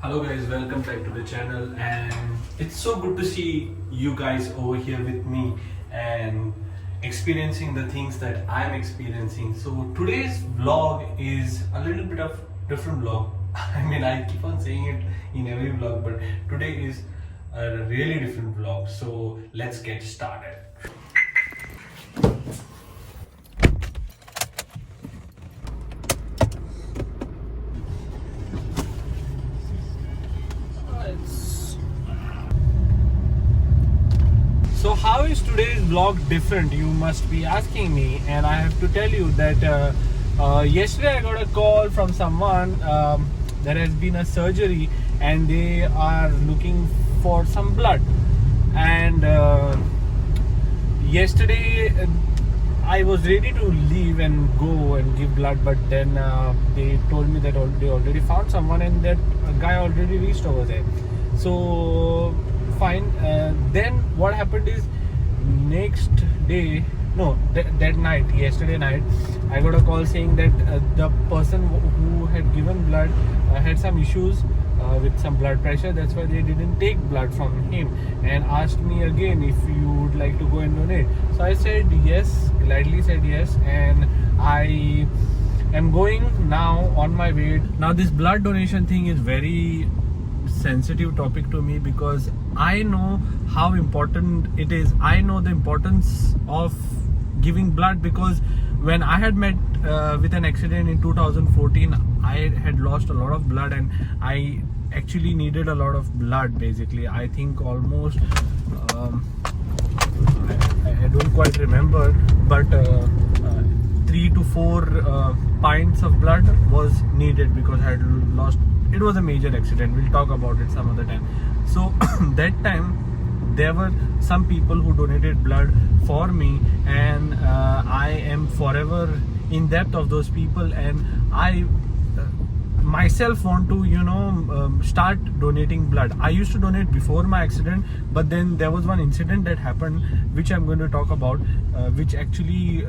Hello guys, welcome back to the channel, and it's so good to see you guys over here with me and experiencing the things that I'm experiencing. So today's vlog is a little bit of different vlog. I mean, I keep on saying it in every vlog, but today is a really different vlog. So let's get started. So how is today's vlog different, you must be asking me, and I have to tell you that yesterday I got a call from someone. There has been a surgery and they are looking for some blood, and yesterday I was ready to leave and go and give blood, but then they told me that they already found someone and that guy already reached over there. So fine. Then what happened is, next day, that night, yesterday night, I got a call saying that the person who had given blood had some issues with some blood pressure. That's why they didn't take blood from him, and asked me again if you would like to go and donate. So I said yes, gladly said yes, and I am going now on my way. Now this blood donation thing is very sensitive topic to me, because I know how important it is. I know the importance of giving blood, because when I had met with an accident in 2014, I had lost a lot of blood, and I actually needed a lot of blood. Basically, I think almost I don't quite remember, but 3 to 4 pints of blood was needed, because I had lost. It was a major accident. We'll talk about it some other time. So that time there were some people who donated blood for me, and I am forever in debt of those people, and I myself want to start donating blood. I used to donate before my accident, but then there was one incident that happened, which I'm going to talk about, which actually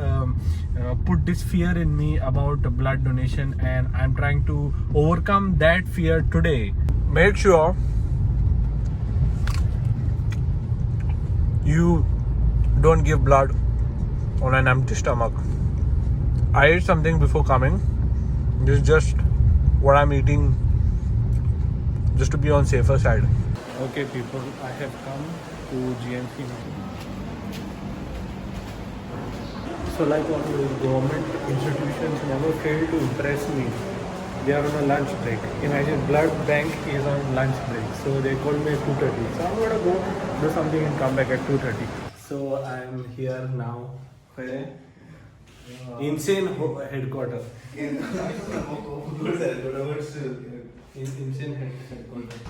put this fear in me about blood donation, and I'm trying to overcome that fear today. Make sure you don't give blood on an empty stomach. I ate something before coming. This is just what I'm eating, just to be on safer side. Okay people, I have come to GMC now. So like all the government institutions never fail to impress me. They are on a lunch break. Imagine, blood bank is on lunch break. So they called me at 2:30. So I'm gonna go do something and come back at 2:30. So I'm here now. Where? Insane headquarters. Insane headquarters.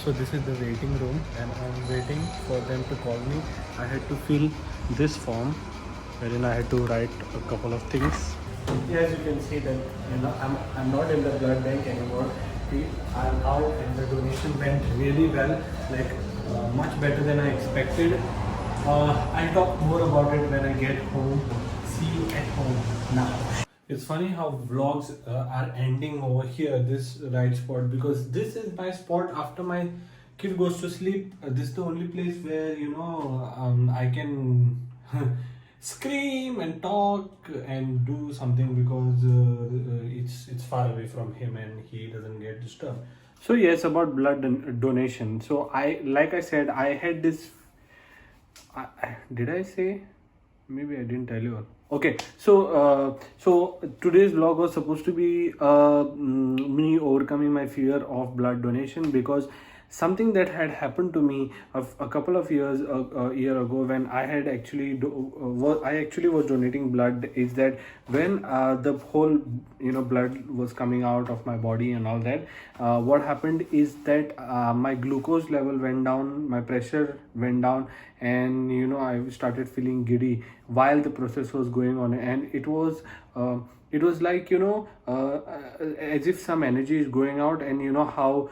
So this is the waiting room, and I'm waiting for them to call me. I had to fill this form, wherein I had to write a couple of things. As you can see that I'm not in the blood bank anymore. I'm out, and the donation went really well, like much better than I expected. I'll talk more about it when I get home. See you at home now. It's funny how vlogs are ending over here, this right spot, because this is my spot after my kid goes to sleep. This is the only place where I can scream and talk and do something, because it's far away from him and he doesn't get disturbed. So yes, about blood donation. So like I said, I had this. Did I say? Maybe I didn't tell you. Okay, so today's vlog was supposed to be me overcoming my fear of blood donation, because something that had happened to me a couple of years a year ago, when I had actually was donating blood, is that when the whole blood was coming out of my body and all that, what happened is that my glucose level went down, my pressure went down, and I started feeling giddy while the process was going on, and it was like as if some energy is going out, and how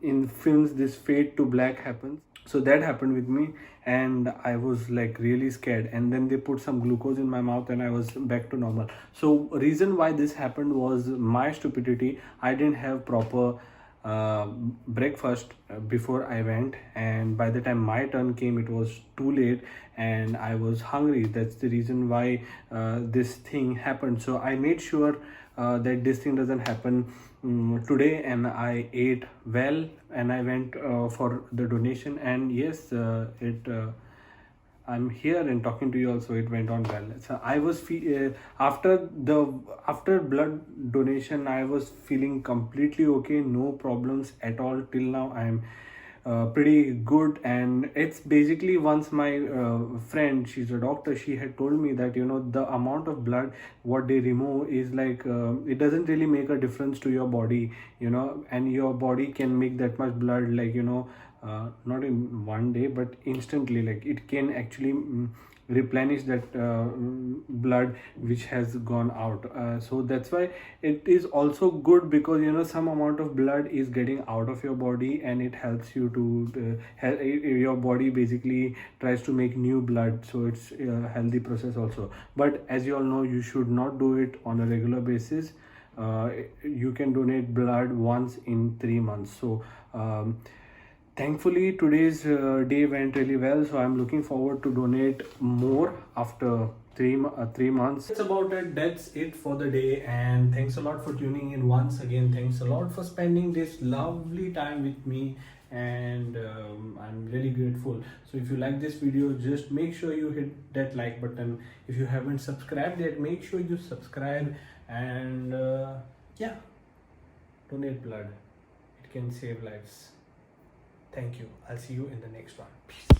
in films this fade to black happens. So that happened with me, and I was like really scared, and then they put some glucose in my mouth and I was back to normal. So reason why this happened was my stupidity. I didn't have proper uh, breakfast before I went, and by the time my turn came it was too late and I was hungry. That's the reason why this thing happened. So I made sure that this thing doesn't happen today, and I ate well, and I went for the donation, and yes, it I'm here and talking to you also, it went on well. So I was after blood donation I was feeling completely okay, no problems at all till now. I'm pretty good, and it's basically, once my friend, she's a doctor, she had told me that the amount of blood what they remove is like it doesn't really make a difference to your body, and your body can make that much blood, like not in one day but instantly, like it can actually replenish that blood which has gone out. So that's why it is also good, because some amount of blood is getting out of your body, and it helps you to your body basically tries to make new blood, so it's a healthy process also. But as you all know, you should not do it on a regular basis. You can donate blood once in 3 months. So thankfully today's day went really well, so I'm looking forward to donate more after 3 months. That's about it. That's it for the day, and thanks a lot for tuning in once again. Thanks a lot for spending this lovely time with me, and I'm really grateful. So if you like this video, just make sure you hit that like button. If you haven't subscribed yet, make sure you subscribe, and yeah, donate blood. It can save lives. Thank you. I'll see you in the next one. Peace.